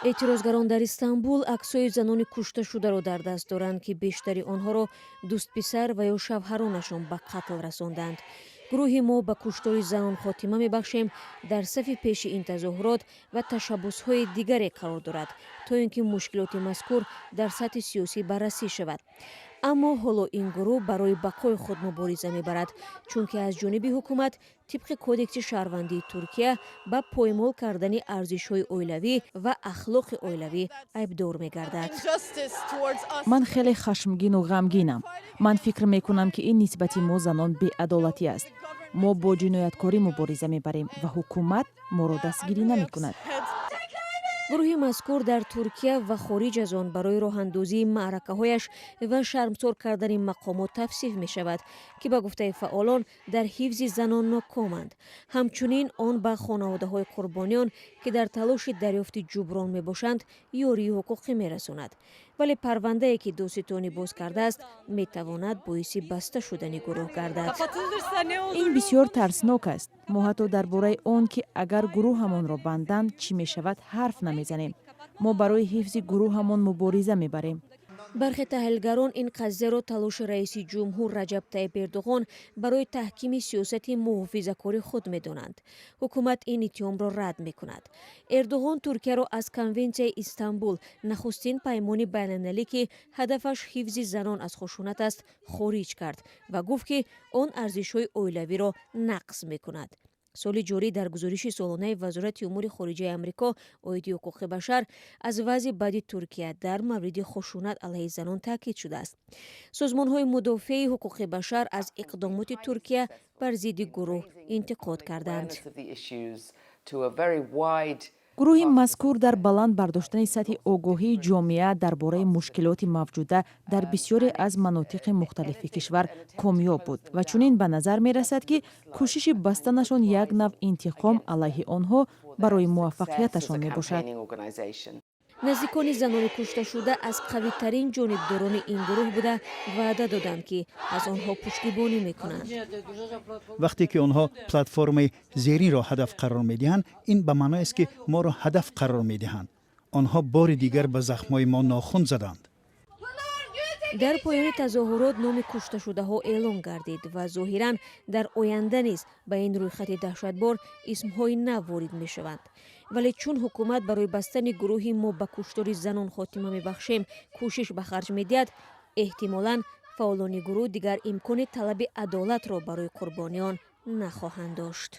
эътирозгарон дар Истанбул аксҳои занони кушташударо дар даст доранд, ки бештари онҳоро дӯстписар ва ё шавҳаронашон ба қатл расонданд. гурӯҳи мо ба куштори занон хотима мебахшем дар сафи пеши ин тазоҳурот ва ташаббусҳои дигаре қарор дорад, то ин ки мушкилоти мазкур дар сатҳи сиёсӣ баррасӣ шавад. аммо ҳоло ин гурӯҳ барои бақои худ мубориза мебарад, чунки аз ҷониби ҳукумат тибқи кодекси шаҳрвандии Туркия ба поймол кардани арзишҳои оилавӣ ва ахлоқи оилавӣ айбдор мегардад. ман хеле хашмгину ғамгинам. ман фикр мекунам, ки ин нисбати мо занон беадолатӣ аст. мо бо ҷинояткорӣ мубориза мебарем ва ҳукумат моро дастгирӣ намекунад. гурӯҳи мазкур дар Туркия ва хориҷ аз он барои роҳандозии маъракаҳояш ва шармсор кардани мақомот тавсиф мешавад, ки ба гуфтаи фаъолон дар ҳифзи занон нокоманд. ҳамчунин он ба хонаводаҳои қурбониён, ки дар талоши дарёфти ҷуброн мебошанд, ёрии ҳуқуқӣ мерасонад. вале парвандае ки доситонӣ боз кардааст, метавонад боиси баста шудани гурӯҳ гардад. ин бисёр тарснок аст. мо ҳатто дар бораи он, ки агар гурӯҳамонро банданд чӣ мешавад, ҳарф намезанем. мо барои ҳифзи гурӯҳамон мубориза мебарем. бархе таҳлилгарон ин қазияро талоши раиси ҷумҳур Раҷаб Таyyip Эрдоған барои таҳкими сиёсати муҳофизакори худ медонанд. ҳукумат ин иттиҳомро рад мекунад. Эрдоған Туркияро аз Конвенсияи Истанбул, нахустин паймони байналмилалӣ, ки ҳадафаш ҳифзи занон аз хушунат аст, хориҷ кард ва гуфт, ки он арзишҳои оилавиро нақз мекунад. соли ҷорӣ дар гузориши солонаи Вазорати умури хориҷаи Амрико оиди ҳуқуқи башар аз вазъи баъди Туркия дар мавриди хушунат алайҳи занон таъкид шудааст. созмонҳои мудофиаи ҳуқуқи башар аз иқдомоти Туркия бар зидди гурӯҳ интиқод карданд. гурӯҳи мазкур дар баланд бардоштани сатҳи огоҳии ҷомеа дар бораи мушкилоти мавҷуда дар бисёре аз манотиқи мухталифи кишвар комёб буд ва чунин ба назар мерасад, ки кӯшиши бастанашон як нав интиқом алайҳи онҳо барои муваффақияташон мебошад. наздикони занони кушташуда аз қавитарин ҷонибдорони ин гурӯҳ буда ваъда доданд, ки аз онҳо пуштибонӣ мекунанд. вақте ки онҳо платформаи зеринро ҳадаф қарор медиҳанд, ин ба маъноест, ки моро ҳадаф қарор медиҳанд. онҳо бори дигар ба захмҳои мо нохун заданд. дар поёни тазоҳурот номи кушташудаҳо эълон гардид ва зоҳиран дар оянда низ ба ин рӯйхати даҳшатбор исмҳои нав ворид мешаванд. вале чун ҳукумат барои бастани гурӯҳи мо ба куштори занон хотима мебахшем кӯшиш ба харҷ медиҳад, эҳтимолан фаъолони гурӯҳ дигар имкони талаби адолатро барои қурбониён нахоҳанд дошт.